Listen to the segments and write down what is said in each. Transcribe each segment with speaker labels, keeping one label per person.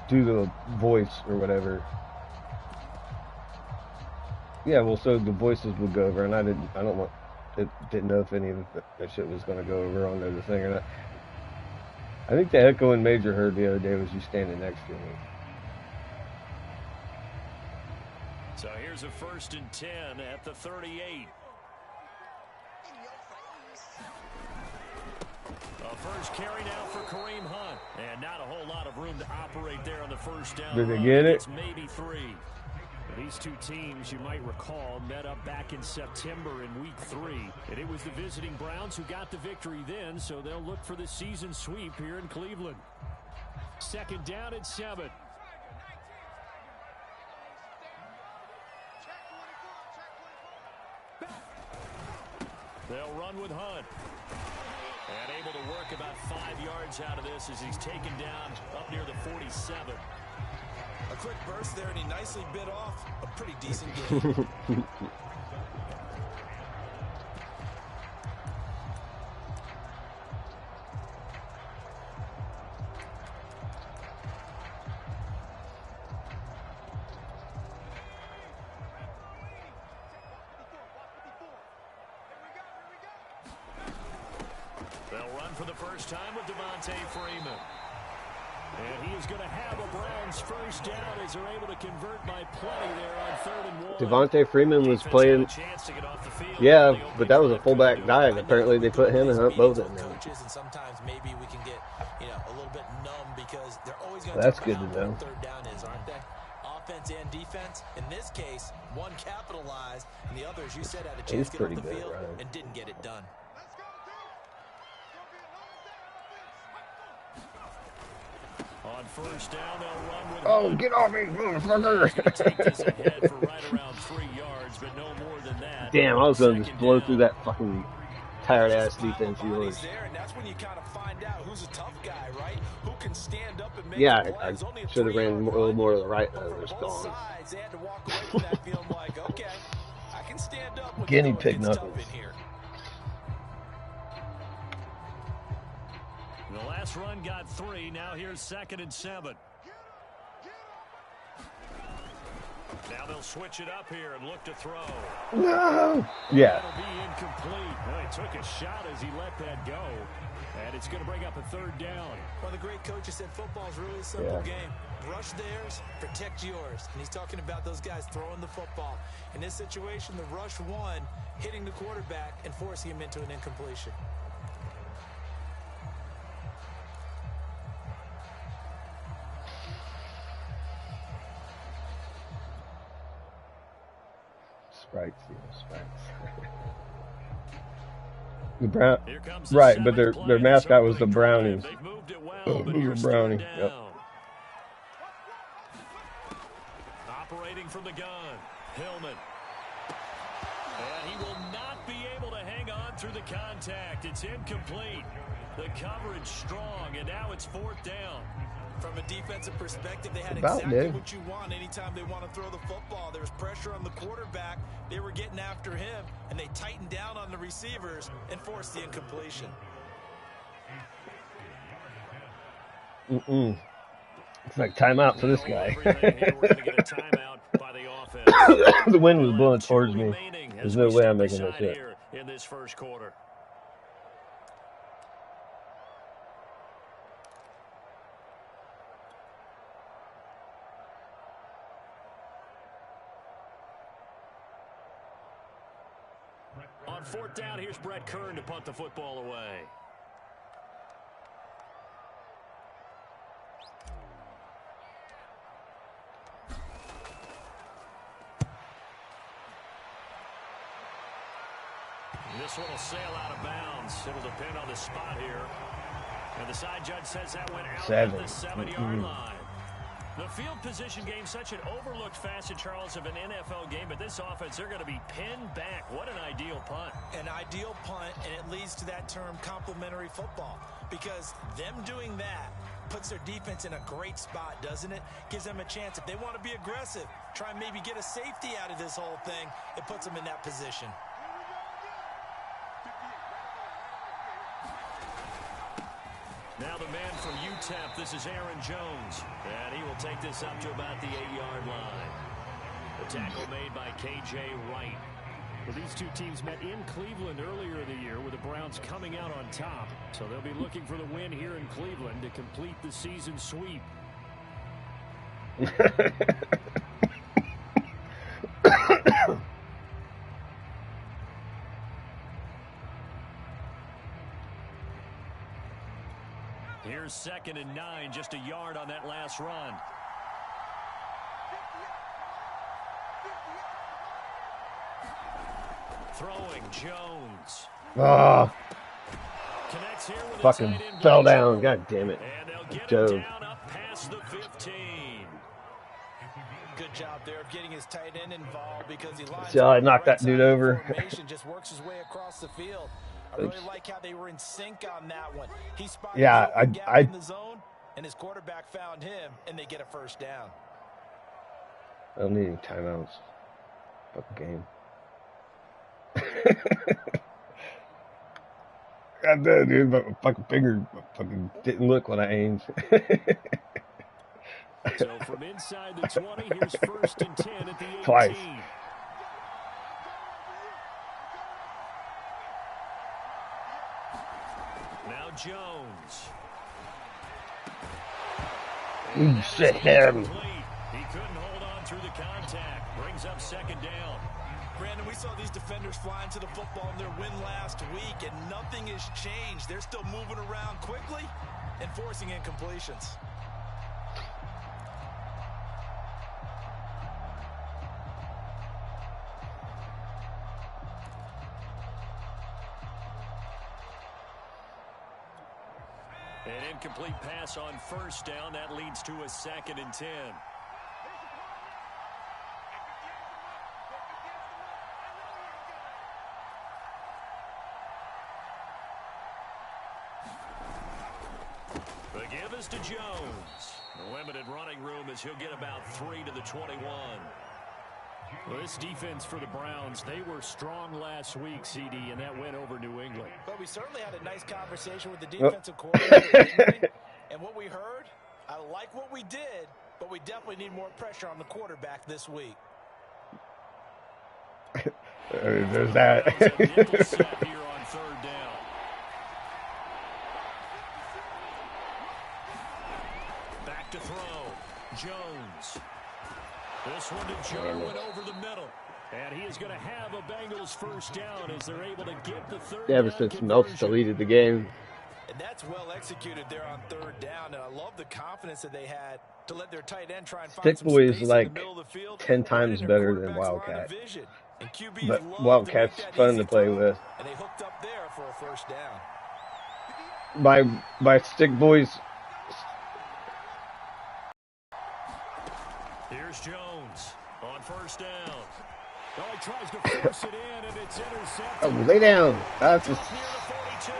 Speaker 1: do the voice or whatever. Yeah, well, so the voices would go over, and I didn't know if any of that shit was gonna go over on the thing or not. I think the echo and Major heard the other day was you standing next to me.
Speaker 2: So here's a 1st and 10 at the 38. A first carry now for Kareem Hunt. And not a whole lot of room to operate there on the first down.
Speaker 1: Did they get it?
Speaker 2: It's maybe 3. These two teams, you might recall, met up back in September in Week 3. And it was the visiting Browns who got the victory then, so they'll look for the season sweep here in Cleveland. 2nd down and 7. They'll run with Hunt. And able to work about 5 yards out of this as he's taken down up near the 47.
Speaker 3: A quick burst there, and he nicely bit off a pretty decent game.
Speaker 2: They'll run for the first time with Devontae Freeman. And he is going to have a Browns first down as they're able to convert by plenty there on 3rd and 1.
Speaker 1: Devontae Freeman was playing. Yeah, but that was a fullback dive. Apparently, they put him and Hunt both in there.
Speaker 3: And sometimes maybe we can get, a little bit numb because they're always going to.
Speaker 1: That's good to know.
Speaker 3: 3rd down is, aren't they? Offense and defense. In this case, one capitalized, and the other, as you said, had a chance to get off the field and didn't get it done.
Speaker 2: On first down, they'll run with
Speaker 1: Oh, get off me, motherfucker!
Speaker 2: take this ahead for right around 3 yards, but no more than that.
Speaker 1: Damn, I was going to just blow through that fucking tired-ass defense of yours.
Speaker 3: And that's when you kind of find out who's a tough guy, right? Who can stand up and make
Speaker 1: Yeah, I should have ran a little more to the right. I was gone.
Speaker 3: They had to walk away from that feeling like, okay, I can stand up.
Speaker 1: Guinea pig knuckles.
Speaker 2: The last run got 3. Now here's 2nd and 7. Now they'll switch it up here and look to throw.
Speaker 1: No. Yeah.
Speaker 2: That'll be incomplete. Well, he took a shot as he let that go. And it's going to bring up a 3rd down.
Speaker 3: Well, the great coach said football is really a simple game. Rush theirs, protect yours. And he's talking about those guys throwing the football. In this situation, the rush one, hitting the quarterback and forcing him into an incompletion.
Speaker 1: Sprites, sprites. The brown, right? But their mascot was the brownies. Well, brownie. Yep.
Speaker 2: Operating from the gun, Hillman, and he will not be able to hang on through the contact. It's incomplete. The coverage strong, and now it's 4th down.
Speaker 3: From a defensive perspective, they had exactly what you want anytime they want to throw the football. There was pressure on the quarterback. They were getting after him, and they tightened down on the receivers and forced the incompletion.
Speaker 1: It's like timeout for this guy. The wind was blowing towards me. There's no way I'm making this hit.
Speaker 2: In this first quarter. On 4th down, here's Brett Kern to punt the football away. This one will sail out of bounds. It'll depend on the spot here. And the side judge says that went out at the 7-yard line. The field position game, such an overlooked facet, Charles, of an NFL game, but this offense, they're going to be pinned back. What an ideal punt.
Speaker 3: An ideal punt, and it leads to that term complementary football, because them doing that puts their defense in a great spot, doesn't it? Gives them a chance. If they want to be aggressive, try and maybe get a safety out of this whole thing, it puts them in that position.
Speaker 2: Now the man from UTEP, this is Aaron Jones. And he will take this up to about the 8-yard line. The tackle made by K.J. Wright.
Speaker 4: Well, these two teams met in Cleveland earlier in the year with the Browns coming out on top. So they'll be looking for the win here in Cleveland to complete the season sweep.
Speaker 2: Here's 2nd and 9, just a yard on that last run. Throwing Jones.
Speaker 1: Oh,
Speaker 2: Connects here with
Speaker 1: fucking fell down. God damn it.
Speaker 2: And they'll get
Speaker 1: Joe.
Speaker 2: him down up past the 15.
Speaker 3: Good job there of getting his tight end involved because he lines
Speaker 1: See how I
Speaker 3: up
Speaker 1: knocked
Speaker 3: right
Speaker 1: that dude
Speaker 3: side of the
Speaker 1: over?
Speaker 3: formation, just works his way across the field. I really like how they were in sync on that one. He spotted
Speaker 1: Yeah,
Speaker 3: the open gap in the zone, and his quarterback found him, and they get a first down.
Speaker 1: I don't need any timeouts. Fucking game. God damn, dude, but my fucking finger fucking didn't look when I aimed.
Speaker 4: So from inside the 20, here's 1st and 10 at the 18.
Speaker 1: Twice.
Speaker 2: Now Jones.
Speaker 1: You sit him.
Speaker 2: He couldn't hold on through the contact. Brings up 2nd down.
Speaker 3: Brandon, we saw these defenders flying to the football in their win last week, and nothing has changed. They're still moving around quickly and forcing incompletions.
Speaker 2: An incomplete pass on 1st down. That leads to a 2nd and 10. The give is to Jones. The limited running room as he'll get about 3 to the 21.
Speaker 4: Well, this defense for the Browns, they were strong last week, CD, and that went over New England.
Speaker 3: But we certainly had a nice conversation with the defensive coordinator, didn't we? And what we heard, I like what we did, but we definitely need more pressure on the quarterback this week.
Speaker 1: There's that.
Speaker 2: Nickel set here on 3rd down. Back to throw. Jones. This one to Joe went over the middle. And he is going to have a Bengals first down as they're able to get the 3rd down
Speaker 1: Ever since Melts
Speaker 2: conversion.
Speaker 1: deleted the game.
Speaker 3: And that's well executed there on 3rd down. And I love the confidence that they had to let their tight end try and find
Speaker 1: Stick
Speaker 3: some
Speaker 1: Boy is
Speaker 3: space
Speaker 1: like
Speaker 3: in the middle of the field,
Speaker 1: 10 times
Speaker 3: right in their
Speaker 1: better than
Speaker 3: quarterback's line of
Speaker 1: Wildcat.
Speaker 3: vision. And QBs
Speaker 1: But
Speaker 3: love to
Speaker 1: Wildcat's
Speaker 3: make that
Speaker 1: fun
Speaker 3: easy
Speaker 1: to play
Speaker 3: throw,
Speaker 1: with.
Speaker 3: And they hooked up there for a first down.
Speaker 1: By Stick Boys.
Speaker 2: Here's Jones on 1st down.
Speaker 4: Oh, he tries to force it in, and it's intercepted.
Speaker 1: Oh, lay down. That's a
Speaker 2: Near the 42.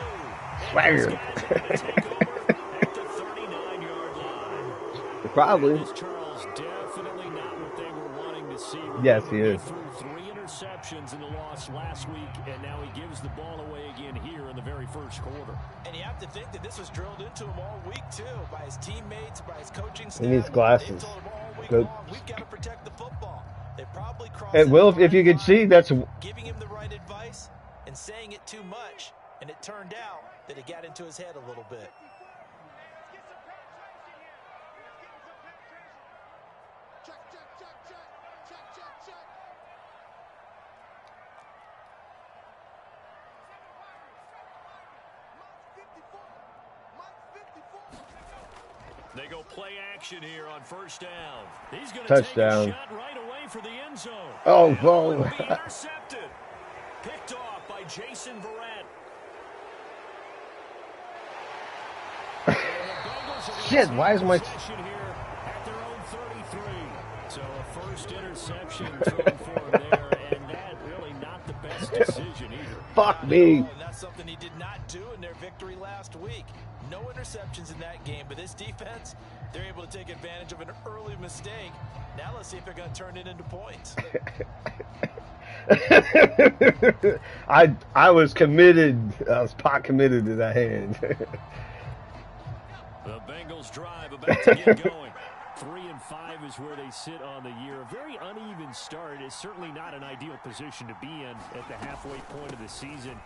Speaker 1: swagger.
Speaker 2: And these guys are going to take over at the 39-yard line.
Speaker 1: Probably.
Speaker 4: This Charles definitely not what they were wanting to see.
Speaker 1: Yes, he is.
Speaker 4: Threw 3 interceptions in the loss last week, and now he gives the ball away again here in the very first quarter.
Speaker 3: And you have to think that this was drilled into him all week, too, by his teammates, by his coaching staff.
Speaker 1: He needs glasses.
Speaker 3: They've told him all week
Speaker 1: Good.
Speaker 3: long, we've got to protect the football. They probably crossed
Speaker 1: And Will,
Speaker 3: that
Speaker 1: if you
Speaker 3: line
Speaker 1: could see, that's
Speaker 3: giving him the right advice and saying it too much, and it turned out that it got into his head a little bit.
Speaker 2: They go play action here on 1st down. He's going to
Speaker 1: touchdown.
Speaker 2: take a shot right away for the end zone.
Speaker 1: Oh,
Speaker 2: And
Speaker 1: whoa.
Speaker 2: it will be intercepted. Picked off by Jason Verrett.
Speaker 1: Shit, why is my...
Speaker 4: Possession here at their own 33. So a first interception thrown for him there, and that really not the best decision either.
Speaker 1: Fuck me.
Speaker 3: And that's something he did not do in their victory last week. No interceptions in that game, but this defense, they're able to take advantage of an early mistake. Now let's see if they're going to turn it into points.
Speaker 1: I was committed. I was pot committed to that hand.
Speaker 2: Eagles drive about to get going.
Speaker 4: 3-5 is where they sit on the year. A very uneven start is certainly not an ideal position to be in at the halfway point of the season.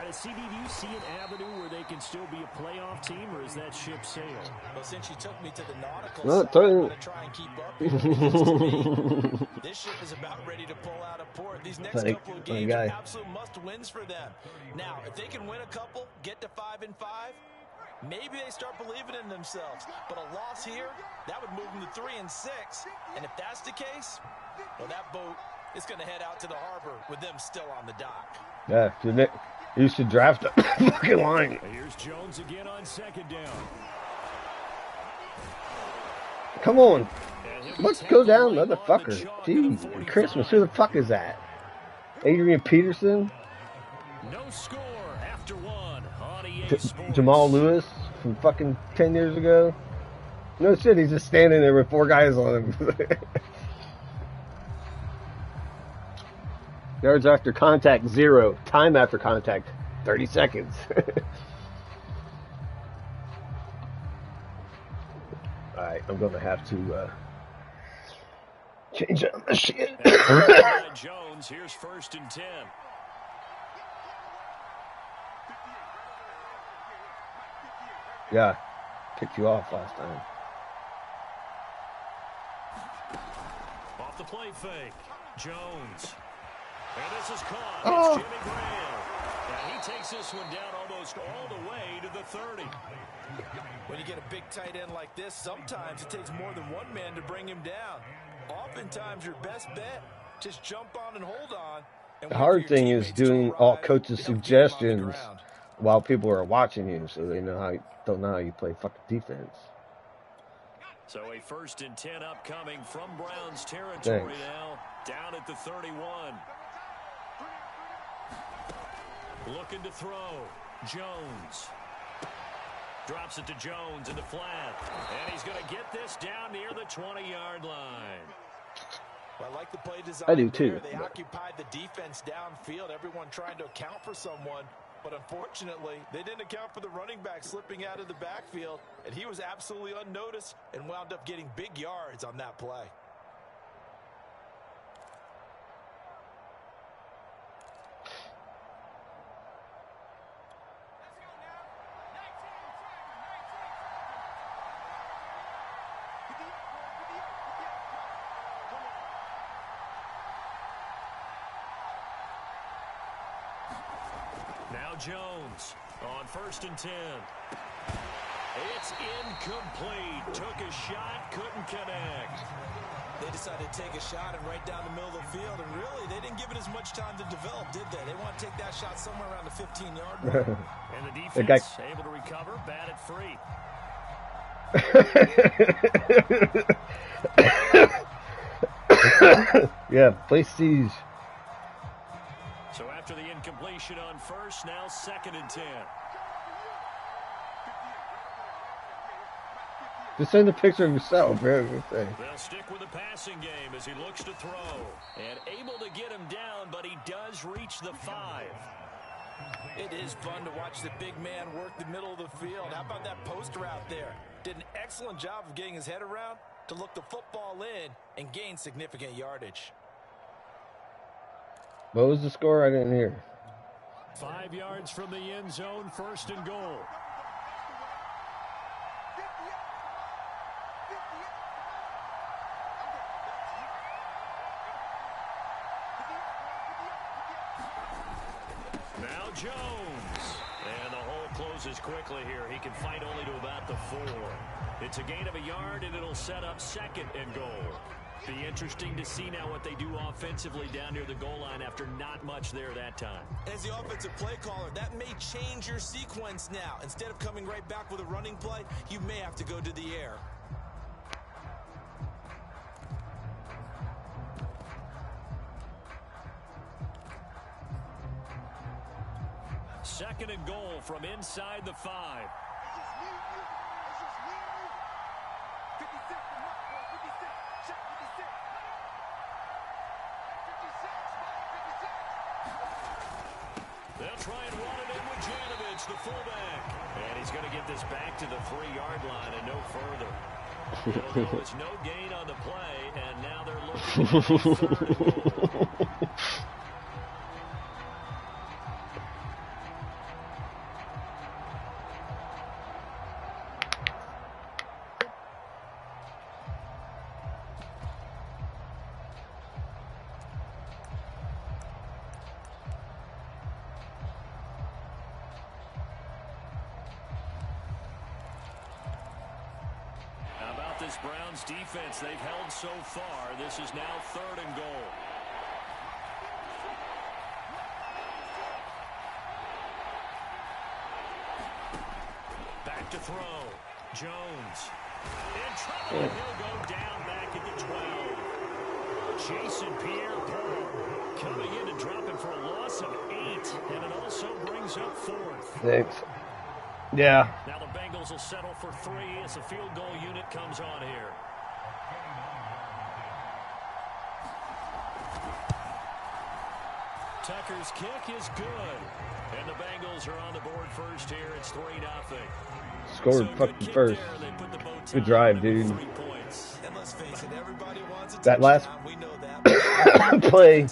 Speaker 4: CD, do you see an avenue where they can still be a playoff team, or is that ship sailed?
Speaker 3: Well, since you took me to the nautical side, I'm going to try and keep up here. Because to me, this ship is about ready to pull out of port. These next couple of games are absolute must-wins for them. Now, if they can win a couple, get to 5-5, maybe they start believing in themselves. But a loss here, that would move them to 3-6. And if that's the case, well, that boat is going to head out to the harbor with them still on the dock.
Speaker 1: Yeah, you should draft a fucking line.
Speaker 4: Here's Jones again on second down.
Speaker 1: Come on. Let's go down, motherfucker. Jeez, Christmas, who the fuck is that? Adrian Peterson?
Speaker 2: No score after one.
Speaker 1: Jamal Lewis from fucking 10 years ago? No shit, he's just standing there with 4 guys on him. Yards after contact, 0. Time after contact, 30 seconds. Alright, I'm going to have to change up my shit.
Speaker 2: Jones, here's 1st and 10.
Speaker 1: Yeah, picked you off last time.
Speaker 2: Off the play fake, Jones. And this is caught.
Speaker 1: Oh.
Speaker 2: It's Jimmy Graham. And he takes this one down almost all the way to the 30.
Speaker 3: When you get a big tight end like this, sometimes it takes more than one man to bring him down. Oftentimes, your best bet, just jump on and hold on. And
Speaker 1: the hard thing is doing all coaches' suggestions while people are watching you, so they don't know how you play fucking defense.
Speaker 2: So a 1st and 10 upcoming from Browns territory now, down at the 31. Looking to throw, Jones. Drops it to Jones in the flat. And he's going to get this down near the 20-yard line.
Speaker 3: Well, I like the play design.
Speaker 1: I do too.
Speaker 3: They occupied the defense downfield, everyone trying to account for someone. But unfortunately, they didn't account for the running back slipping out of the backfield, and he was absolutely unnoticed and wound up getting big yards on that play.
Speaker 2: Now Jones on 1st and 10. It's incomplete. Took a shot, couldn't connect.
Speaker 3: They decided to take a shot and right down the middle of the field, and really, they didn't give it as much time to develop, did they? They want to take that shot somewhere around the 15-yard line.
Speaker 2: And the defense able to recover, batted free.
Speaker 1: Yeah, play siege.
Speaker 2: So after the incompletion on 1st, now 2nd and 10.
Speaker 1: Just send a picture of yourself, man.
Speaker 2: They'll stick with the passing game as he looks to throw. And able to get him down, but he does reach the 5.
Speaker 3: It is fun to watch the big man work the middle of the field. How about that post route there? Did an excellent job of getting his head around to look the football in and gain significant yardage.
Speaker 1: What was the score? I didn't hear.
Speaker 4: 5 yards from the end zone, 1st and goal.
Speaker 2: Now Jones. And the hole closes quickly here. He can fight only to about the 4. It's a gain of a yard, and it'll set up 2nd and goal. Be interesting to see now what they do offensively down near the goal line after not much there that time.
Speaker 3: As the offensive play caller, that may change your sequence now. Instead of coming right back with a running play, you may have to go to the air.
Speaker 2: Second and goal from inside the 5. They'll try and run it in with Janovich, the fullback. And he's going to get this back to the 3-yard line and no further. It'll go as no gain on the play, and now they're looking for 3rd and goal. This Browns defense they've held so far. This is now 3rd and goal. Back to throw. Jones. In trouble. He'll go down back at the 12. Jason Pierre-Paul coming in and dropping for a loss of 8. And it also brings up 4th.
Speaker 1: Thanks. Yeah.
Speaker 2: Now the Bengals will settle for 3 as the field goal unit comes on here. Tucker's kick is good. And the Bengals are on the board first here. It's 3-0.
Speaker 1: Scored fucking first. Good drive, dude. That last play,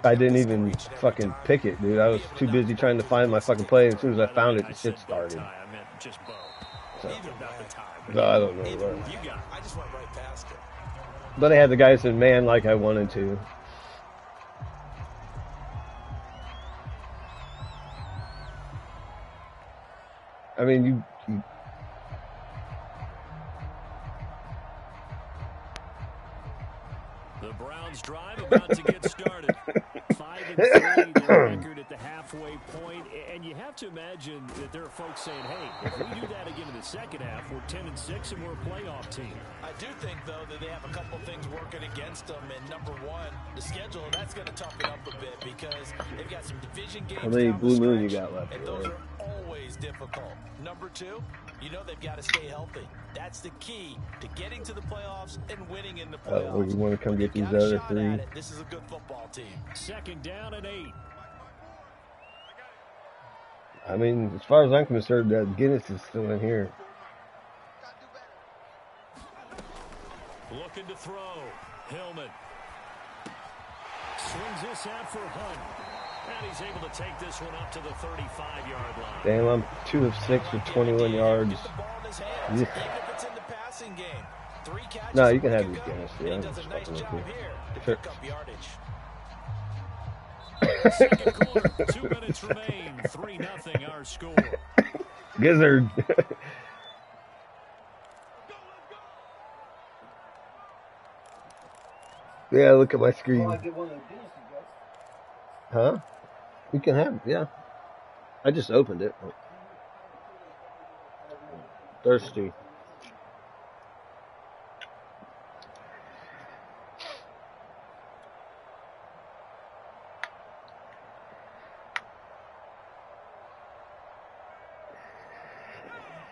Speaker 1: I didn't even fucking pick it, dude. I was too busy trying to find my fucking play. As soon as I found it, the shit started. So, no, I don't know. But I had the guys in man like I wanted to. I mean, you
Speaker 2: the Browns drive about to get started. 5-3 the record at the halfway point, and you have to imagine that there are folks saying, "Hey, if we do that again in the second half, we're 10-6 and we're a playoff team."
Speaker 3: I do think though that they have a couple things working against them, and number one, the schedule that's going to toughen up a bit because they've got some division games.
Speaker 1: How many blue moon you got left?
Speaker 3: And those are always difficult. Number two, you know they've got to stay healthy. That's the key to getting to the playoffs and winning in the playoffs.
Speaker 1: We want to come get these other 3.
Speaker 3: This is a good football team.
Speaker 2: 2nd down and 8.
Speaker 1: I mean, as far as I'm concerned, Guinness is still in here.
Speaker 2: Looking to throw. Hillman swings this out for Hunt. And he's able to take this one up to the 35-yard line.
Speaker 1: Damn, I'm 2 of 6 with 21 yards. Yeah. No, you can have these Guinness. Yeah, I'm just fucking with you. Sure.
Speaker 2: Second quarter, 2 minutes remain. 3-0 our score.
Speaker 1: Gizzard. Yeah, look at my screen. Huh? You can have it, yeah. I just opened it. Thirsty.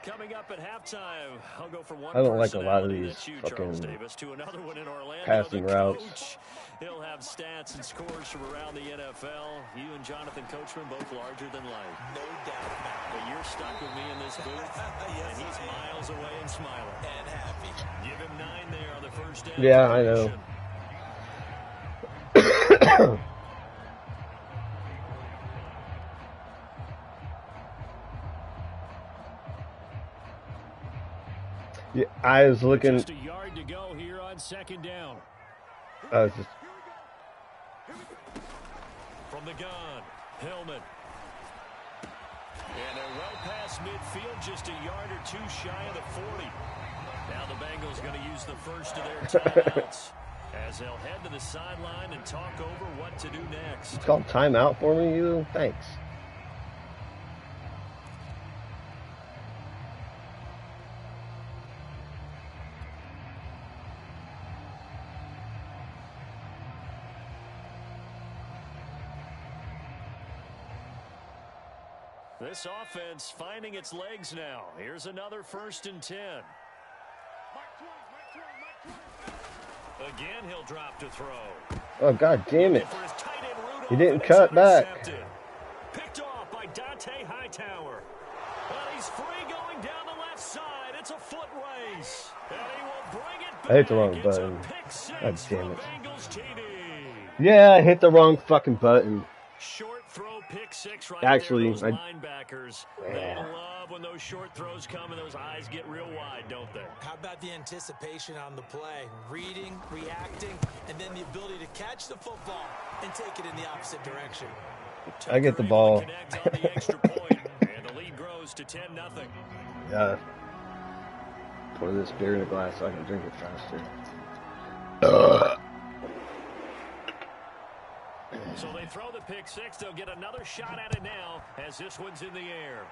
Speaker 2: Coming up at halftime, I'll go from one.
Speaker 1: I don't like a lot of these fucking
Speaker 2: Davis to another one in Orlando.
Speaker 1: Passing routes.
Speaker 2: He'll have stats and scores from around the NFL. You and Jonathan Coachman both larger than life.
Speaker 3: No doubt.
Speaker 2: But you're stuck with me in this booth, yes, and he's miles away and smiling.
Speaker 3: And happy.
Speaker 2: Give him 9 there on the first down.
Speaker 1: Yeah, I know. Yeah, I was looking.
Speaker 2: Just a yard to go here on 2nd down.
Speaker 1: I was just.
Speaker 2: From the gun, Hillman. And they're well past midfield, just a yard or 2 shy of the 40. Now the Bengals going to use the first of their timeouts as they'll head to the sideline and talk over what to do next.
Speaker 1: It's called timeout for me, you? Thanks.
Speaker 2: This offense finding its legs now. Here's another 1st and 10. Again, he'll drop to throw.
Speaker 1: Oh, God damn it. He didn't cut back.
Speaker 2: Picked
Speaker 1: I hit the wrong button. God damn it. Yeah, I hit the wrong fucking button.
Speaker 2: Short throw, pick six right
Speaker 1: Actually,
Speaker 2: there. Those linebackers, they love when those short throws come and those eyes get real wide, don't they?
Speaker 3: How about the anticipation on the play? Reading, reacting, and then the ability to catch the football and take it in the opposite direction.
Speaker 1: I get the ball.
Speaker 2: On the extra point, and the lead grows to 10-0.
Speaker 1: Yeah. Pour this beer in a glass so I can drink it faster.
Speaker 2: So they throw the pick six. They'll get another shot at it now as this one's in the air.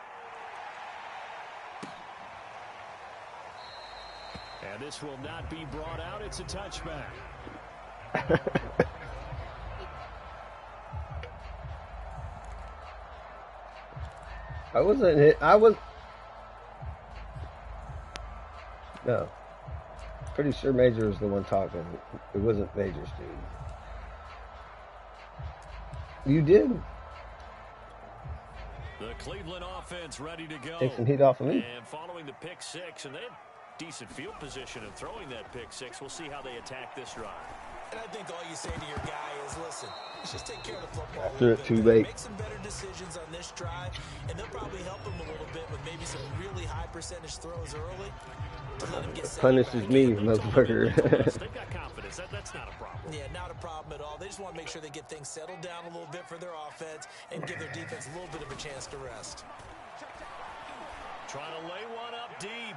Speaker 2: And this will not be brought out. It's a touchback.
Speaker 1: I wasn't hit. I was. No. Pretty sure Major was the one talking. It wasn't Major's dude. You did.
Speaker 2: The Cleveland offense ready to go.
Speaker 1: Take some heat off of me.
Speaker 2: And following the pick six, and they had decent field position in throwing that pick six. We'll see how they attack this drive.
Speaker 3: And I think all you say to your guy is, listen, let's just take care of the football.
Speaker 1: After it too late.
Speaker 3: Make some better decisions on this drive, and they'll probably help him a little bit with maybe some really high percentage throws early.
Speaker 1: Punishes me, motherfucker.
Speaker 2: They've got confidence. That's not a problem.
Speaker 3: Yeah, not a problem at all. They just want to make sure they get things settled down a little bit for their offense and give their defense a little bit of a chance to rest.
Speaker 2: Trying to lay one up deep.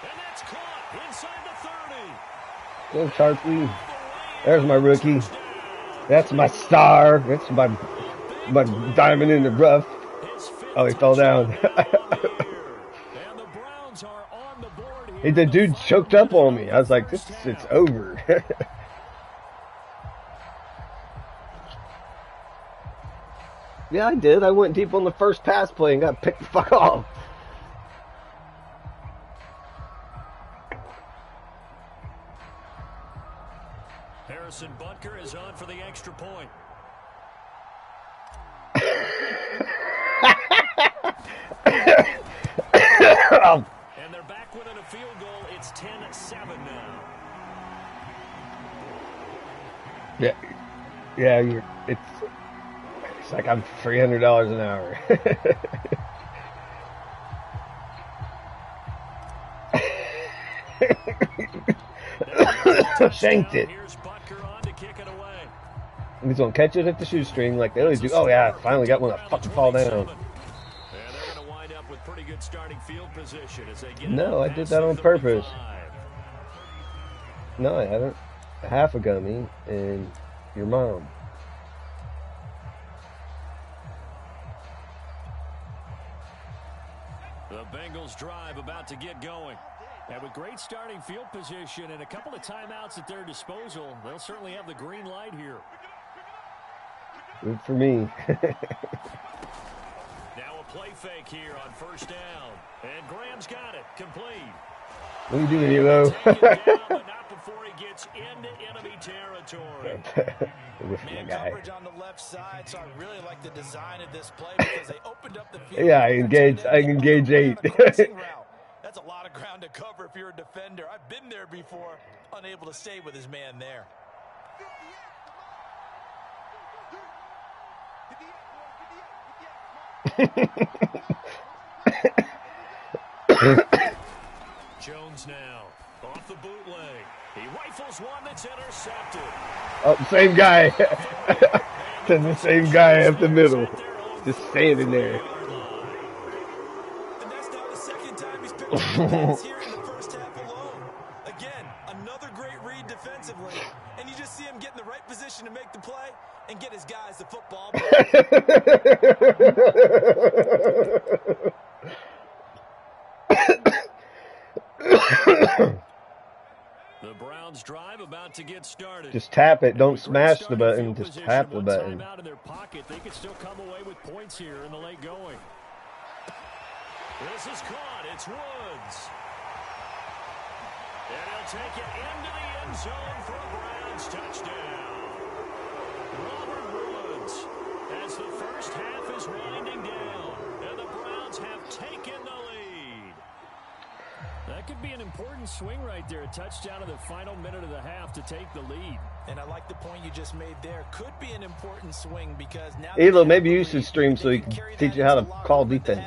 Speaker 2: And that's caught inside the 30.
Speaker 1: Go, Chartley. There's my rookie. That's my star. That's my diamond in the rough. Oh, he fell down. Hey, the dude choked up on me. I was like, it's over. Yeah, I did. I went deep on the first pass play and got picked the fuck off.
Speaker 2: Harrison Butker is on for the extra point. And they're back within a field goal. It's 10-7 now.
Speaker 1: Yeah, it's like I'm $300 an hour. Shanked it.
Speaker 2: Here's Butker on to kick it away.
Speaker 1: He's gonna catch it at the shoestring like they always do. Oh yeah, finally got one to fucking fall down.
Speaker 2: And they're going to wind up with pretty good starting field position as they get.
Speaker 1: No, I did that on purpose. No, I haven't. Half a gummy and your mom.
Speaker 2: The Bengals drive about to get going. And with great starting field position and a couple of timeouts at their disposal, they'll certainly have the green light here.
Speaker 1: Good for me.
Speaker 2: Now a play fake here on first down. And Graham's got it. Complete.
Speaker 1: What are you doing, Elo?
Speaker 2: But not before he gets into enemy territory.
Speaker 3: Man coverage on the left side, so I really like the design of this play because they opened up the field.
Speaker 1: Yeah, I engage 8.
Speaker 3: That's a lot of ground to cover if you're a defender. I've been there before, unable to stay with his man there.
Speaker 2: Jones now off the bootleg. He rifles one that's intercepted.
Speaker 1: Oh, same guy. The same guy up the middle. Just standing there.
Speaker 3: And that's now the second time he's picked up the pass here in the first half alone. Again, another great read defensively. And you just see him get in the right position to make the play and get his guys the football.
Speaker 2: The Browns drive about to get started.
Speaker 1: Just tap it. Don't smash the button. Just tap the button.
Speaker 2: Out in their pocket, they could still come away with points here in the late going. This is caught. It's Woods. And he'll take it into the end zone for a Browns touchdown. Robert Woods, as the first half is winding down, and the Browns have taken the lead.
Speaker 4: That could be an important swing right there. A touchdown in the final minute of the half to take the lead.
Speaker 3: And I like the point you just made there. Could be an important swing because now...
Speaker 1: Elo, maybe you should stream so he can teach you how to call defense.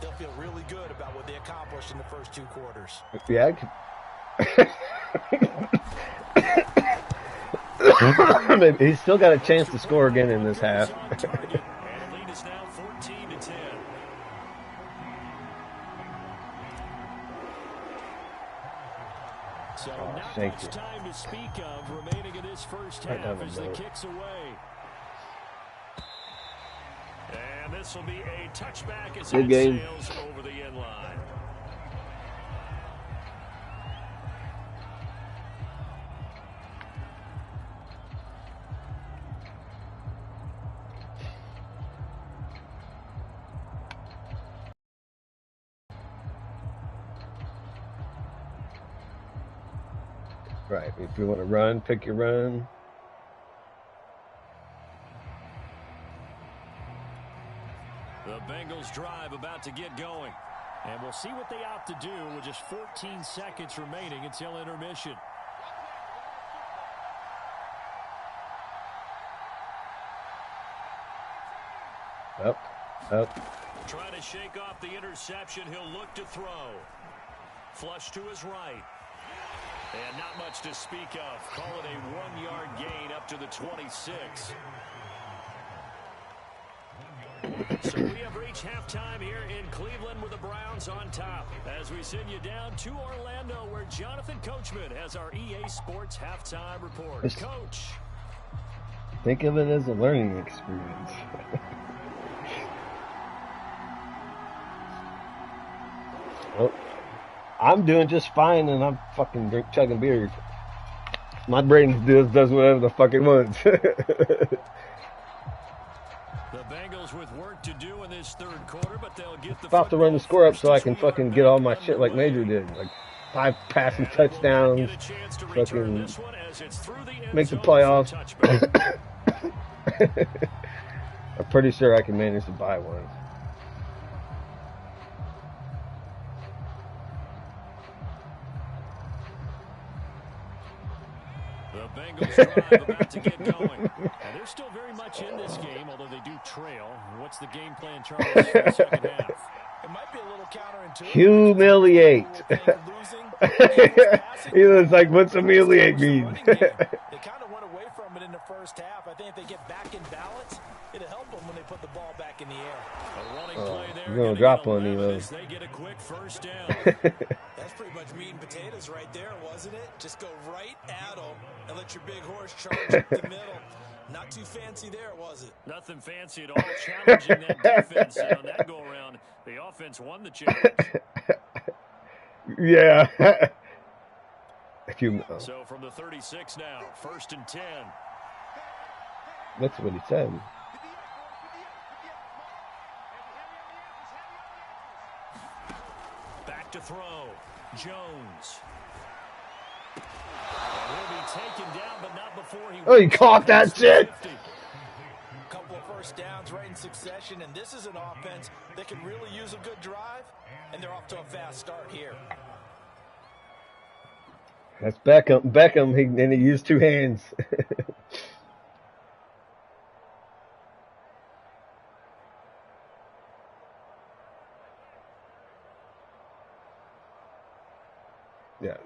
Speaker 3: They'll feel really good about what they accomplished in the first 2 quarters.
Speaker 1: Yeah, maybe he's still got a chance to score again in this half.
Speaker 2: And the lead is now 14-10.
Speaker 4: So not much time to speak of remaining in this first half as the kick's away.
Speaker 2: And this will be a touchback as
Speaker 1: Good
Speaker 2: it
Speaker 1: game.
Speaker 2: sails over the end line.
Speaker 1: Right. If you want to run, pick your run.
Speaker 2: The Bengals drive about to get going.
Speaker 4: And we'll see what they opt to do with just 14 seconds remaining until intermission.
Speaker 1: Up.
Speaker 2: Trying to shake off the interception. He'll look to throw. Flush to his right. And not much to speak of. Call it a 1-yard gain up to the 26. So we have reached halftime here in Cleveland with the Browns on top. As we send you down to Orlando where Jonathan Coachman has our EA Sports halftime report. Coach.
Speaker 1: Think of it as a learning experience. Oh, I'm doing just fine, and I'm fucking chugging beer. My brain does whatever the fuck it wants.
Speaker 2: The Bengals with work to do in this third quarter, but they'll get the
Speaker 1: About to run the score up so I can fucking get all my shit like Major did. Like 5 passing touchdowns, fucking make the playoffs. I'm pretty sure I can manage to buy one.
Speaker 2: The Bengals drive about to get going.
Speaker 4: And they're still very much in this game, although they do trail. What's the game plan, Charles, for the second half?
Speaker 3: It might be a little counterintuitive.
Speaker 1: Humiliate. He was like, what's humiliate mean?
Speaker 3: They kind of went away from it in the first half. I think if they get back in balance, it'll help them when they put the ball back in the air.
Speaker 2: A running play there.
Speaker 1: You're going to drop one, Elo.
Speaker 2: They get a quick first down.
Speaker 3: That's pretty much meat and potatoes right there, wasn't it? Just go right at them and let your big horse charge up the middle. Not too fancy there, was it?
Speaker 2: Nothing fancy at all. Challenging that defense on that go-around. The offense won the challenge.
Speaker 1: Yeah.
Speaker 2: So from the 36 now, 1st and 10.
Speaker 1: That's what he said.
Speaker 2: Back to throw. Jones. And he'll be taken down, but not before he...
Speaker 1: Oh, you caught that shit!
Speaker 3: Couple of first downs right in succession, and this is an offense that can really use a good drive, and they're off to a fast start here.
Speaker 1: That's Beckham, and he used 2 hands. Yeah.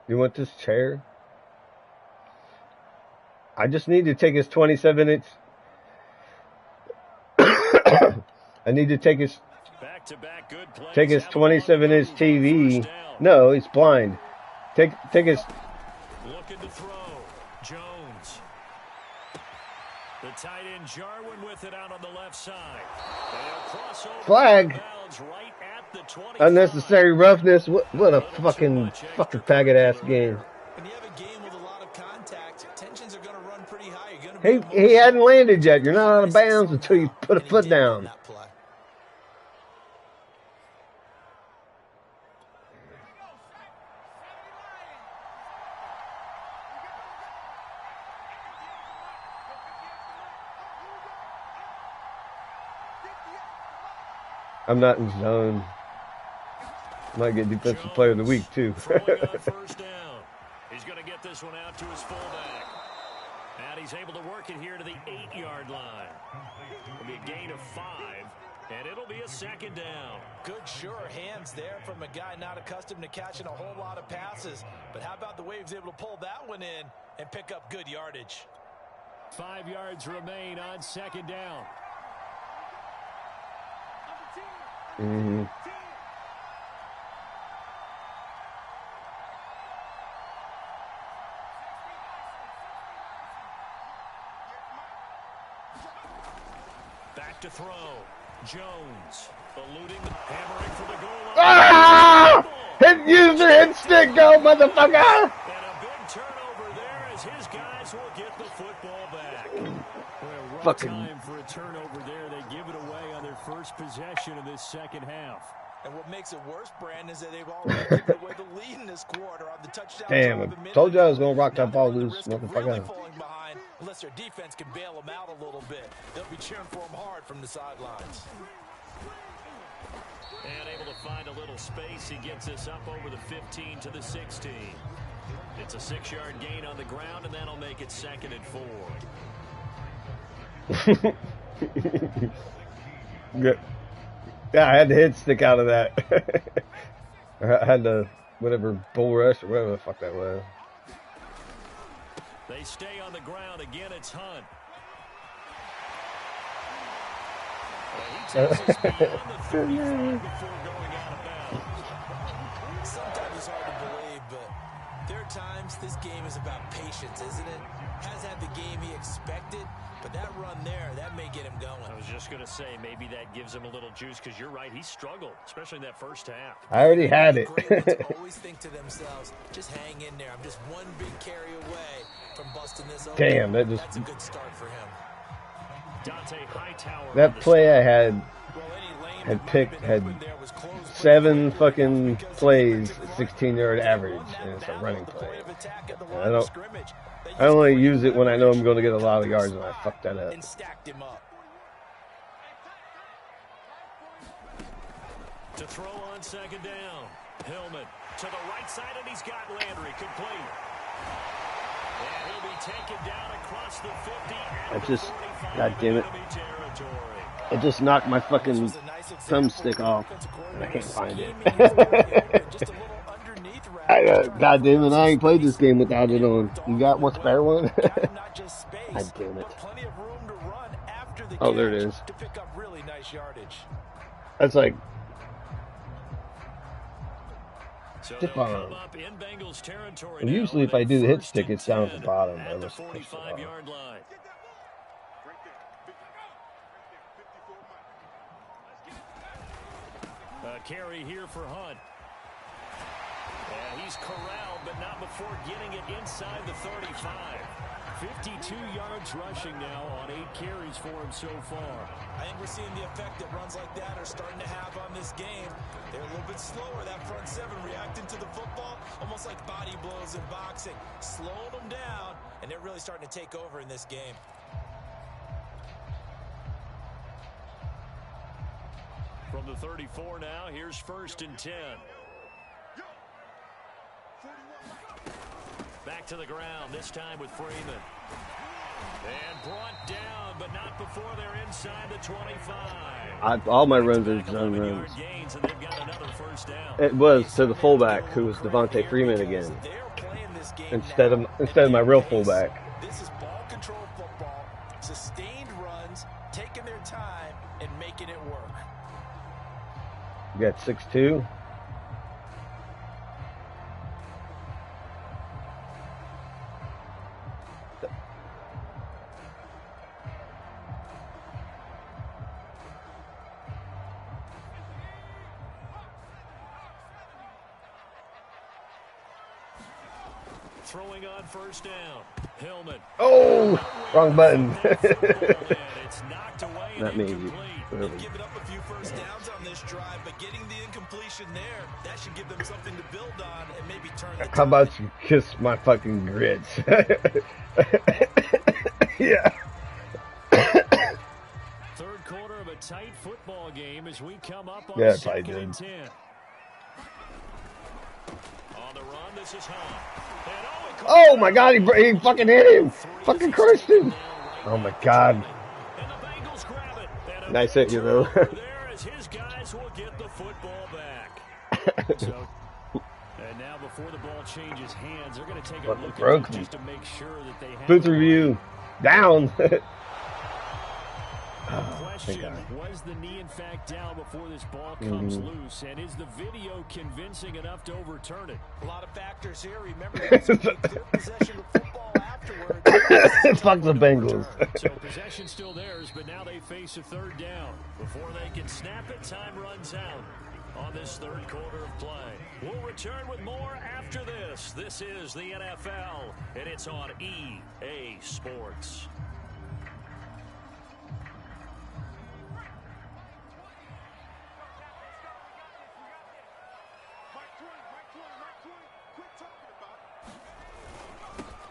Speaker 1: You want this chair? I just need to take his 27-inch. I need to take his
Speaker 2: back-to-back good plays.
Speaker 1: Take his 27-inch TV. No, he's blind. Take his.
Speaker 2: Looking to throw. Jones. The tight end Jarwin with it out on the left side.
Speaker 1: Flag.
Speaker 2: Right at the 25.
Speaker 1: Unnecessary roughness. What a fucking faggot ass game.
Speaker 3: When you have a game with a lot of contact, tensions are going to run pretty high. You're going to
Speaker 1: He hadn't landed yet. You're not out of bounds until you put a foot down. I'm not in zone. Might get defensive player of the week too.
Speaker 2: Throwing on first down. He's going to get this one out to his fullback. And he's able to work it here to the 8-yard line. It'll be a gain of 5, and it'll be a second down.
Speaker 3: Good, sure hands there from a guy not accustomed to catching a whole lot of passes. But how about the way he was able to pull that one in and pick up good yardage?
Speaker 4: 5 yards remain on second down.
Speaker 1: Mm-hmm.
Speaker 2: Back to throw. Jones eluding, hammering for the goal line.
Speaker 1: Ah! Use the hit stick, go, motherfucker!
Speaker 2: And a big turnover there as his guys will get the football back.
Speaker 4: Well,
Speaker 1: Fucking
Speaker 4: time for a turnover there. They give it away on their first possession of this second half.
Speaker 3: And what makes it worse, Brandon, is that they've already given away the lead in this quarter on the touchdown.
Speaker 1: damn, I told you I was gonna rock that ball loose, motherfucker.
Speaker 3: Really falling behind, unless their defense can bail them out a little bit. They'll be cheering for them hard from the sidelines.
Speaker 2: And able to find a little space. He gets this up over the 15 to the 16. It's a 6-yard gain on the ground, and that'll make it 2nd and 4.
Speaker 1: Good. Yeah, I had the hit stick out of that. I had the whatever bull rush or whatever the fuck that was.
Speaker 2: They stay on the ground. Again, it's Hunt. He takes us beyond the 35 before going out of bounds.
Speaker 3: Sometimes it's hard to believe, but there are times this game is about patience, isn't it? Has had the game he expected, but that run there, that may get him going.
Speaker 2: I was just going to say, maybe that gives him a little juice, because you're right, he struggled, especially in that first half.
Speaker 1: I already had it.
Speaker 3: Great ones always think to themselves, just hang in there. I'm just one big carry away from busting this open.
Speaker 1: Damn,
Speaker 3: That's a good start for him.
Speaker 2: Dante Hightower.
Speaker 1: That play I had picked had 7 fucking plays, 16-yard average, and it's a running play. And I only use it when I know I'm going to get a lot of yards, and I fuck that up.
Speaker 3: And stacked him up.
Speaker 2: To throw on second down. Hillman to the right side, and he's got Landry complete. And he'll be taken down across the 50.
Speaker 1: I just, god damn it. I just knocked my fucking thumbstick off, and I can't find it. God damn it, I ain't played this game without it on. You got one spare one? God damn it. Oh, there it is. That's like... Tip on. And usually if I do the hit stick, it's down at the bottom.
Speaker 2: At the 45-yard line. Carry here for Hunt. And he's corralled, but not before getting it inside the 35. 52 yards rushing now on 8 carries for him so far.
Speaker 3: I think we're seeing the effect that runs like that are starting to have on this game. They're a little bit slower, that front 7 reacting to the football, almost like body blows in boxing. Slowing them down, and they're really starting to take over in this game.
Speaker 2: From the 34 now, here's 1st and 10. Back to the ground, this time with Freeman. And brought down, but not before they're inside the 25.
Speaker 1: All my runs are zone runs.
Speaker 2: Gains, and they've got another first down.
Speaker 1: It was to the fullback, who was Devontae Freeman again, instead of my real fullback.
Speaker 3: This is ball control football, sustained runs, taking their time and making it work.
Speaker 1: You got 6'2".
Speaker 2: Throwing on first down. Hillman.
Speaker 1: Oh, wrong button.
Speaker 2: It's knocked away.
Speaker 1: Not me.
Speaker 3: They've given up a few first downs on this drive, but getting the incompletion there, that should give them something to build on and maybe turn the
Speaker 1: How about you kiss my fucking grits? Yeah.
Speaker 2: Third quarter of a
Speaker 4: a tight football game as we come up on
Speaker 1: Yeah,
Speaker 4: second and 10. On the run, this is Hunt.
Speaker 1: Oh my God, he fucking hit him. Fucking crushed him. Oh my God. Nice hit, you know.
Speaker 2: His guys will get the football back.
Speaker 4: So, and now before the ball changes hands, they're going to take a look
Speaker 1: broke
Speaker 4: at
Speaker 1: me.
Speaker 4: just to make sure that they have
Speaker 1: Booth review. Down.
Speaker 4: Question, was the knee in fact down before this ball comes loose, and is the video convincing enough to overturn it?
Speaker 3: A lot of factors here. Remember, they clear possession of football afterwards.
Speaker 1: Fuck the Bengals.
Speaker 4: So possession still theirs, but now they face a third down.
Speaker 2: Before they can snap it, time runs out on this third quarter of play. We'll return with more after this. This is the NFL, and it's on EA Sports.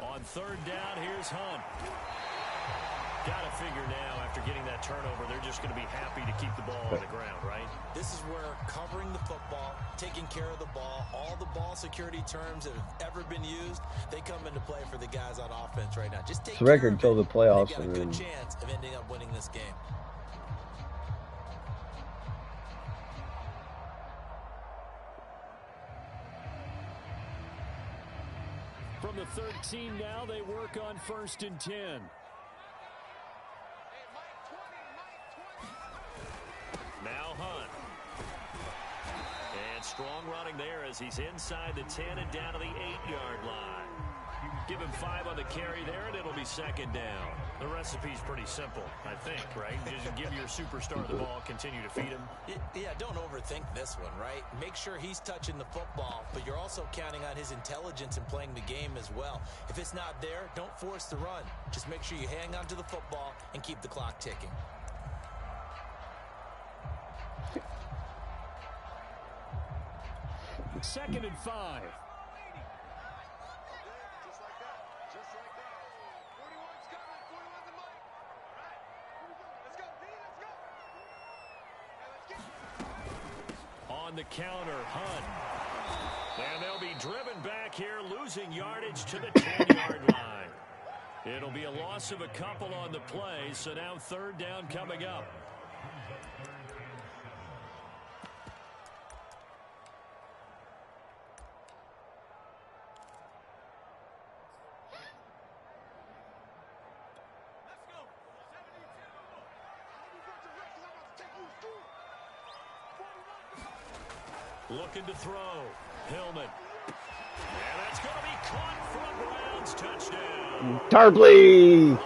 Speaker 2: On third down, here's Hunt. Got to figure now, after getting that turnover, they're just going to be happy to keep the ball on the ground, right?
Speaker 3: This is where covering the football, taking care of the ball, all the ball security terms that have ever been used, they come into play for the guys on offense right now. Just take
Speaker 1: It's a record until the playoffs.
Speaker 3: They've got a good chance of ending up winning this game.
Speaker 4: From the 13 now, they work on 1st and 10.
Speaker 2: Now Hunt. And strong running there as he's inside the 10 and down to the 8-yard line. Give him 5 on the carry there, and it'll be second down. The recipe's pretty simple, I think, right? Just give your superstar the ball, continue to feed him.
Speaker 3: Yeah, don't overthink this one, right? Make sure he's touching the football, but you're also counting on his intelligence in playing the game as well. If it's not there, don't force the run. Just make sure you hang on to the football and keep the clock ticking.
Speaker 4: Second and 5.
Speaker 2: On the counter, Hunt. And they'll be driven back here, losing yardage to the 10-yard line. It'll be a loss of a couple on the play, so now third down coming up. Looking to throw. Hillman. And that's going to be caught for a Browns touchdown.
Speaker 1: Tarpley.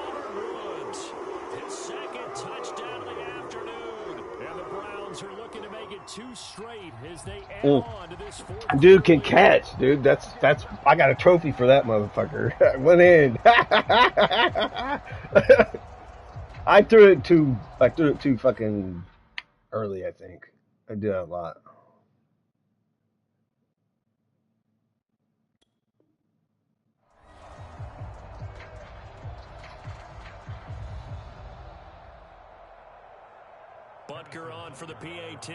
Speaker 2: His second touchdown of the afternoon. And the Browns are looking to make it 2 straight as they add on to this fourth.
Speaker 1: Dude can catch, dude. That's I got a trophy for that motherfucker. Went in. I threw it too fucking early, I think. I do that a lot.
Speaker 2: Butker on for the PAT.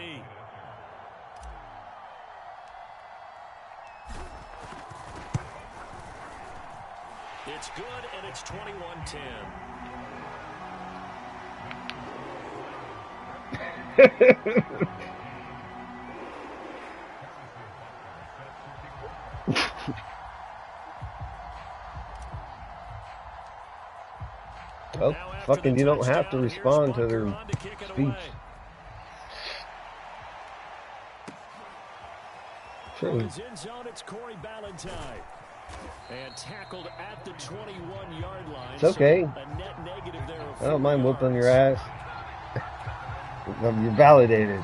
Speaker 2: It's good, and it's 21-10.
Speaker 1: Well, fucking, you don't have to respond to their speech.
Speaker 4: From his end zone, it's Corey Ballantyne. And tackled at the 21-yard line.
Speaker 1: It's okay.
Speaker 4: So a net negative there of
Speaker 1: I don't mind
Speaker 4: 4
Speaker 1: whooping
Speaker 4: yards.
Speaker 1: your ass. You're validated.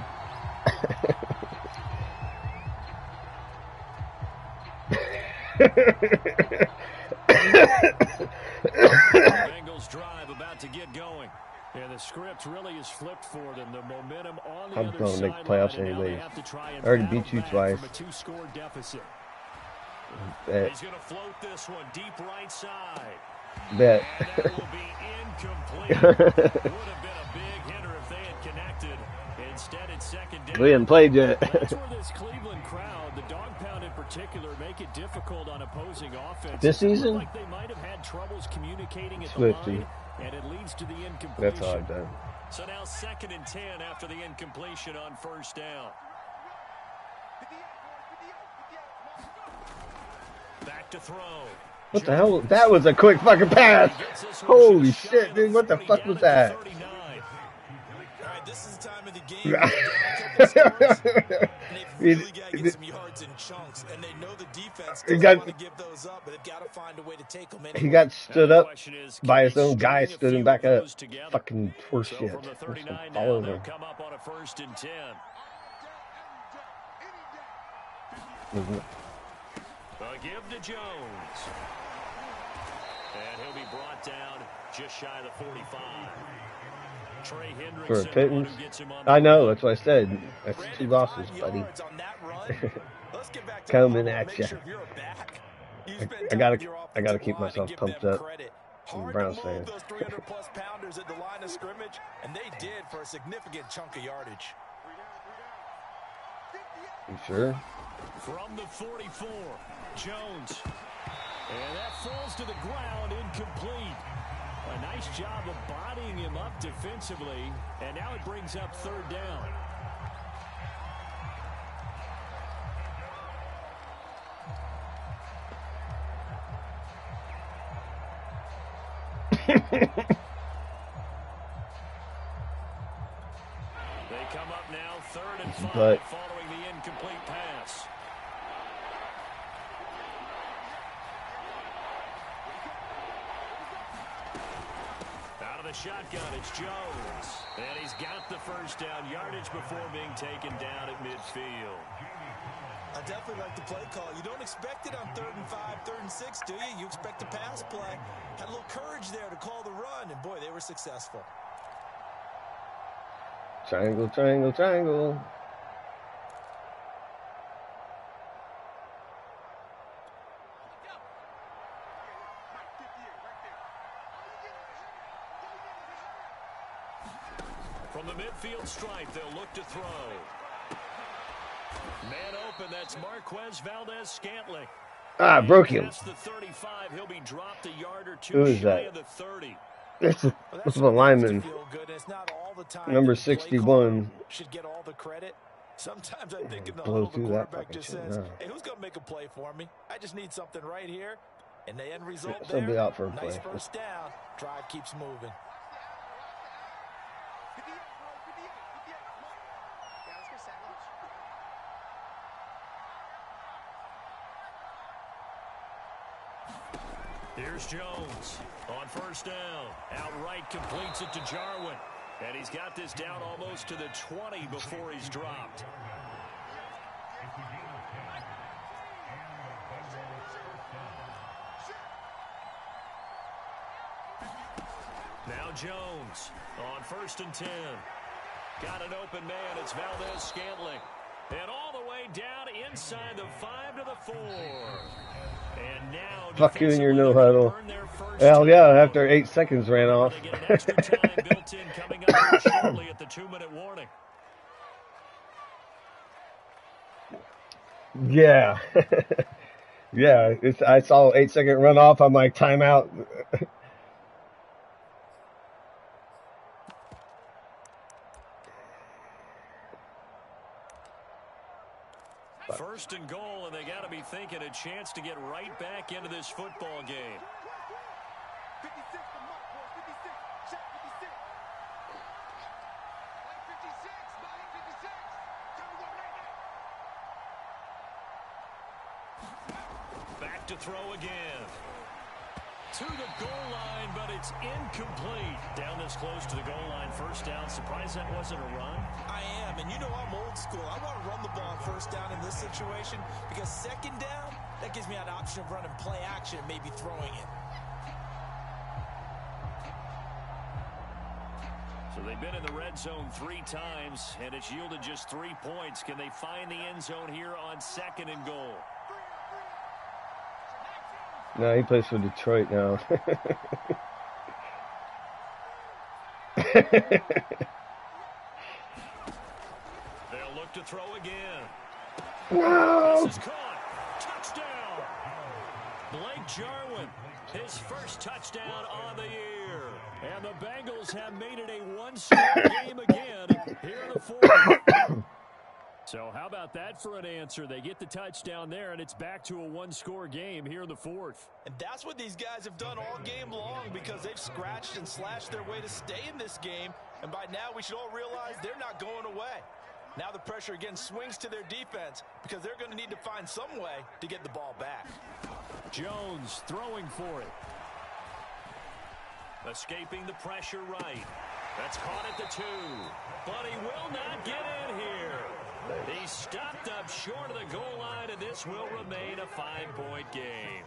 Speaker 2: Bengals drive about to get going.
Speaker 4: And the script really is flipped for them. The momentum on the
Speaker 1: I'm
Speaker 4: other
Speaker 1: going to make
Speaker 4: sideline,
Speaker 1: playoffs
Speaker 4: and now they
Speaker 1: anyways.
Speaker 4: have to try and
Speaker 1: I already
Speaker 4: battle
Speaker 1: beat you
Speaker 4: back
Speaker 1: twice.
Speaker 4: from a 2-score deficit.
Speaker 1: Bet.
Speaker 2: He's going to float this one deep right side.
Speaker 1: Bet.
Speaker 2: And that will be incomplete. Would have been a big hitter if they had connected. second down.
Speaker 1: We haven't played yet.
Speaker 4: That's where this Cleveland crowd, the dog pound in particular, make it difficult on opposing offense.
Speaker 1: This season?
Speaker 4: Like they might have had troubles communicating at
Speaker 1: Swifty.
Speaker 4: the line, and it leads to the incompletion.
Speaker 1: That's all I've done.
Speaker 2: So now 2nd and 10 after the incompletion on 1st down. Back to throw.
Speaker 1: What the hell? That was a quick fucking pass. Holy shit, dude. What the fuck was that?
Speaker 3: All right, this is the time of the game. They've really got to get some yards in chunks, and they know the defense doesn't want to give those up, but they've got to find a way to take them in.
Speaker 1: He got stood up by his own guy, stood him back up. Fucking poor shit.
Speaker 2: From the 39
Speaker 1: All
Speaker 2: now,
Speaker 1: over.
Speaker 2: they'll come up on a 1st and 10. A give to Jones. And he'll be brought down just shy of the 45. Trey
Speaker 1: For a
Speaker 2: Hendrickson,
Speaker 1: pittance.
Speaker 2: who gets him on
Speaker 1: I know,
Speaker 2: the
Speaker 1: that's what I said. That's 2 losses, buddy. Coming at you. I gotta keep myself pumped up. I'm a Browns fan.
Speaker 3: Those 300-plus pounders at the line of scrimmage, and they did for a significant chunk of yardage.
Speaker 1: You sure?
Speaker 2: From the 44, Jones. And that falls to the ground, incomplete. A nice job of bodying him up defensively, and now it brings up 3rd down. They come up now 3rd and 5 following the incomplete pass. Out of the shotgun, it's Jones. And he's got the 1st down yardage before being taken down at midfield.
Speaker 3: I definitely like the play call. You don't expect it on 3rd and 5, 3rd and 6, do you? You expect a pass play. Had a little courage there to call the run, and boy, they were successful.
Speaker 1: Triangle, triangle, triangle.
Speaker 2: From the midfield stripe, they'll look to throw. Man open, that's Marquez Valdez-Scantling.
Speaker 1: Ah, broke him.
Speaker 2: Past the 35, he'll be dropped a yard or two
Speaker 1: Who is
Speaker 2: shy
Speaker 1: that?
Speaker 2: of the 30.
Speaker 1: This is a lineman. Number 61.
Speaker 3: Should get all the credit. Sometimes I think in the
Speaker 1: Blow
Speaker 3: huddle, the
Speaker 1: through that
Speaker 3: quarterback
Speaker 1: fucking
Speaker 3: just
Speaker 1: shit.
Speaker 3: says,
Speaker 1: No.
Speaker 3: hey, who's going to make a play for me? I just need something right here. And the end result
Speaker 1: He'll
Speaker 3: there,
Speaker 1: be out for a
Speaker 3: nice
Speaker 1: play.
Speaker 3: 1st down. Drive keeps moving.
Speaker 2: Here's Jones on 1st down. Outright completes it to Jarwin. And he's got this down almost to the 20 before he's dropped. Now Jones on 1st and 10. Got an open man. It's Valdez-Scantling. And all the way down inside the 5 to the 4. And now
Speaker 1: Fuck you and your no huddle. Hell yeah, after 8 seconds ran off.
Speaker 2: They get an extra time built in coming up here shortly at the 2-minute warning.
Speaker 1: Yeah. Yeah, I saw 8-second run off. I'm like, timeout.
Speaker 2: First and goal, and they got to be thinking a chance to get right back into this football game. Back to throw again. To the goal line, but it's incomplete. Down this close to the goal line, 1st down. Surprised that wasn't a run?
Speaker 3: I am, and you know I'm old school. I want to run the ball on 1st down in this situation because 2nd down, that gives me an option of running play action and maybe throwing it.
Speaker 2: So they've been in the red zone 3 times, and it's yielded just 3 points. Can they find the end zone here on 2nd and goal?
Speaker 1: No, he plays for Detroit now.
Speaker 2: look to throw again.
Speaker 1: No!
Speaker 2: This is caught. Touchdown. Blake Jarwin, his first touchdown on the year. And the Bengals have made it a one-score game again here in the fourth. So how about that for an answer? They get the touchdown there, and it's back to a one-score game here in the fourth.
Speaker 3: And that's what these guys have done all game long, because they've scratched and slashed their way to stay in this game. And by now, we should all realize they're not going away. Now the pressure again swings to their defense, because they're going to need to find some way to get the ball back.
Speaker 2: Jones throwing for it. Escaping the pressure right. That's caught at the 2. But he will not get in here. He stopped up short of the goal line, and this will remain a 5-point game.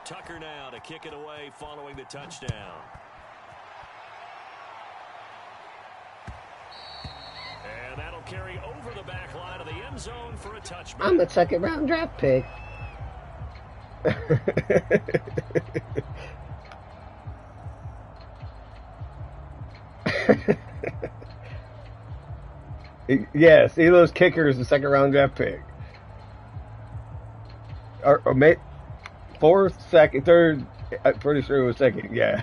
Speaker 2: Tucker now to kick it away following the touchdown. And that'll carry over the back line of the end zone for a touchback.
Speaker 1: I'm a second-round draft pick. Yes, Elo's kicker is the second-round draft pick. Or fourth, second, third. I'm pretty sure it was second. Yeah.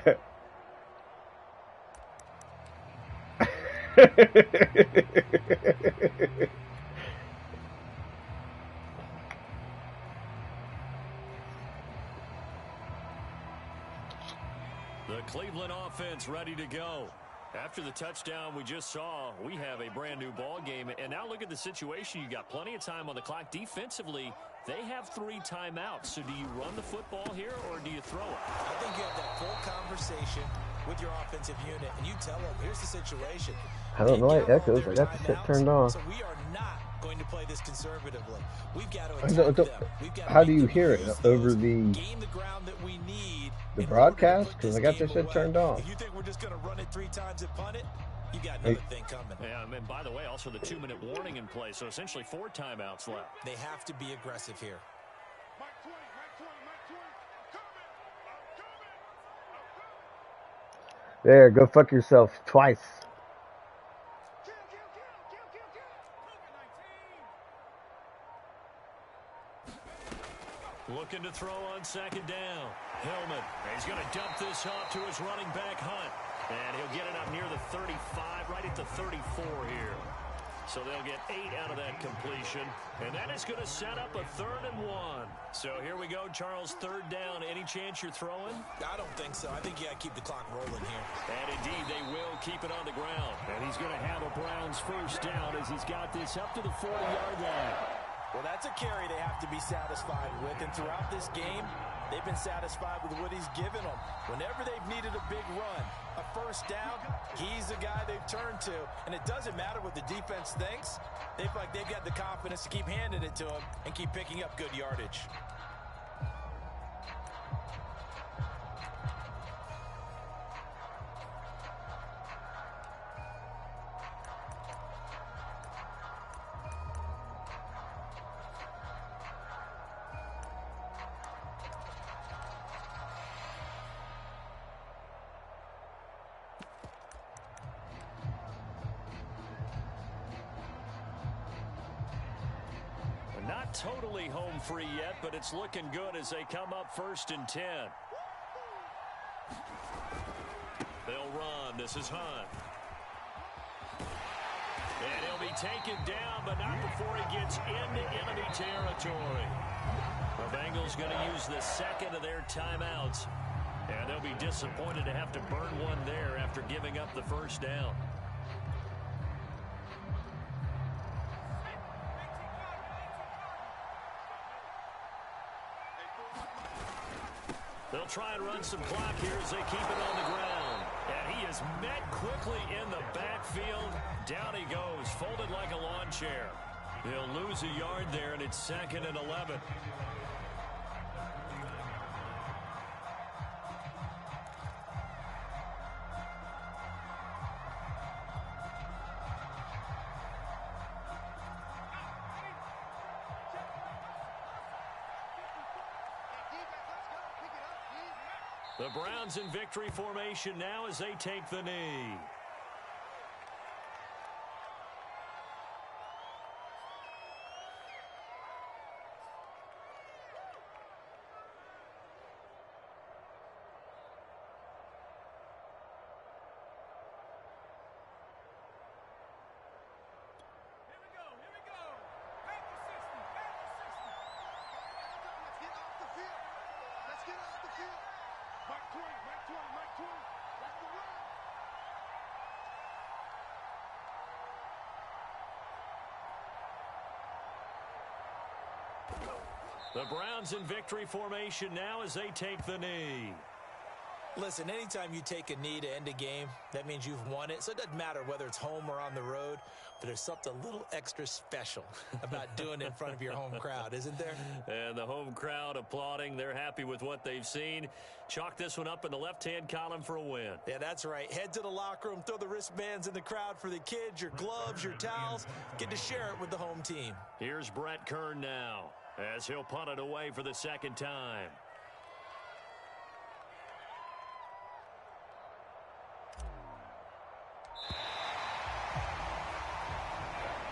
Speaker 2: The Cleveland offense ready to go. After the touchdown we just saw, we have a brand new ball game. And now look at the situation. You got plenty of time on the clock. Defensively, they have 3 timeouts. So do you run the football here or do you throw it?
Speaker 3: I think you have that full conversation with your offensive unit, and you tell them, here's the situation.
Speaker 1: I don't know why it echoes. I got the shit turned off.
Speaker 3: So we are not going to play this conservatively. We've got to attack them. We've got to
Speaker 1: how do you hear it? Over the
Speaker 3: gain the ground that we need.
Speaker 1: The broadcast? Because I got this shit turned off.
Speaker 3: If you think we're just going to run it 3 times and punt it, you got another thing coming.
Speaker 2: Yeah, and by the way, also the 2-minute warning in play. So essentially 4 timeouts left.
Speaker 3: They have to be aggressive here.
Speaker 1: There, go fuck yourself twice.
Speaker 2: Looking to throw on second down. Hillman, he's going to dump this off to his running back, Hunt. And he'll get it up near the 35, right at the 34 here. So they'll get 8 out of that completion. And that is going to set up a 3rd and 1. So here we go, Charles, 3rd down. Any chance you're throwing?
Speaker 3: I don't think so. I think you got to keep the clock rolling here.
Speaker 2: And indeed, they will keep it on the ground.
Speaker 4: And he's going to have a Browns first down as he's got this up to the 40-yard line.
Speaker 3: Well, that's a carry they have to be satisfied with. And throughout this game, they've been satisfied with what he's given them. Whenever they've needed a big run, a first down, he's the guy they've turned to. And it doesn't matter what the defense thinks. They've got the confidence to keep handing it to him and keep picking up good yardage.
Speaker 2: Not totally home free yet, but it's looking good as they come up 1st and 10. They'll run. This is Hunt. And he'll be taken down, but not before he gets into enemy territory. The Bengals going to use the 2nd of their timeouts. And they'll be disappointed to have to burn one there after giving up the first down. They'll try and run some clock here as they keep it on the ground. And he is met quickly in the backfield. Down he goes, folded like a lawn chair. He'll lose a yard there, and it's 2nd and 11. The Browns in victory formation now as they take the knee. The Browns in victory formation now as they take the knee.
Speaker 3: Listen, anytime you take a knee to end a game, that means you've won it. So it doesn't matter whether it's home or on the road, but there's something a little extra special about doing it in front of your home crowd, isn't there?
Speaker 2: And the home crowd applauding. They're happy with what they've seen. Chalk this one up in the left-hand column for a win.
Speaker 3: Yeah, that's right. Head to the locker room, throw the wristbands in the crowd for the kids, your gloves, your towels. Get to share it with the home team.
Speaker 2: Here's Brett Kern now as he'll punt it away for the second time.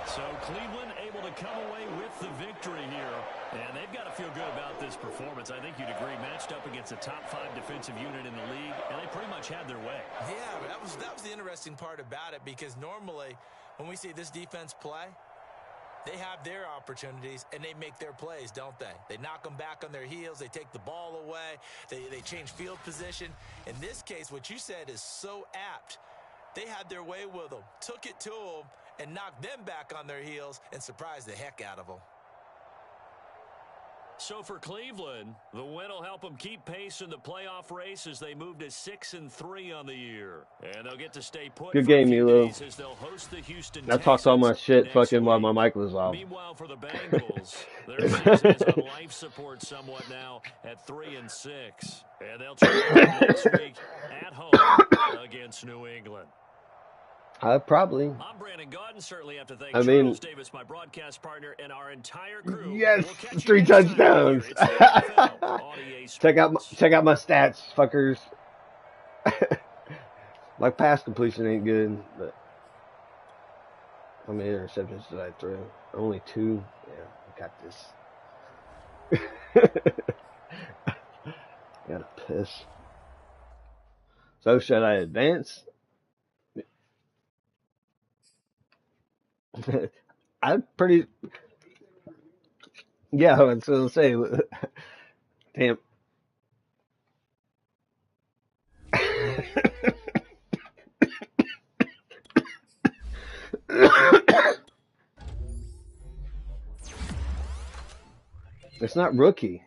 Speaker 2: So Cleveland able to come away with the victory here. And they've got to feel good about this performance. I think you'd agree, matched up against a top 5 defensive unit in the league, and they pretty much had their way.
Speaker 3: Yeah, that was the interesting part about it, because normally when we see this defense play, they have their opportunities, and they make their plays, don't they? They knock them back on their heels. They take the ball away. They change field position. In this case, what you said is so apt. They had their way with them, took it to them, and knocked them back on their heels and surprised the heck out of them.
Speaker 2: So for Cleveland, the win will help them keep pace in the playoff race as they move to 6-3 on the year. And they'll get to stay put.
Speaker 1: Good game, Milo.
Speaker 2: As they'll host the Houston
Speaker 1: I talked all my shit fucking
Speaker 2: week.
Speaker 1: while my mic was off.
Speaker 2: Meanwhile, for the Bengals, their season is on life support somewhat now at 3-6. And they'll try again next week at home against New England.
Speaker 1: Probably.
Speaker 2: I'm Brandon Gaudin. Certainly have to thank
Speaker 1: Charles
Speaker 2: Davis, my broadcast partner, and our entire crew.
Speaker 1: Yes, 3 touchdowns. check out my stats, fuckers. My pass completion ain't good, but how many interceptions did I throw? Only 2. Yeah, I got this. Gotta piss. So should I advance? I'm pretty. Yeah, I was gonna say. Damn. It's not rookie.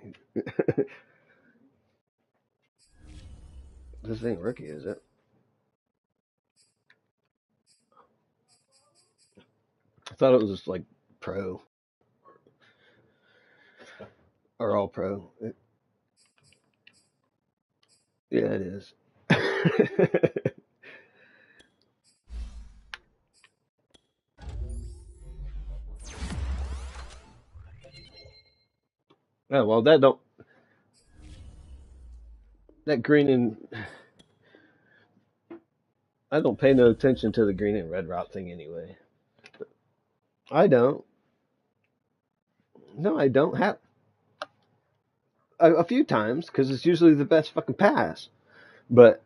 Speaker 1: This ain't rookie, is it? I thought it was just like pro or all pro. Yeah, it is. Oh, well, that green and I don't pay no attention to the green and red route thing anyway. I don't. No, I don't have a few times because it's usually the best fucking pass. But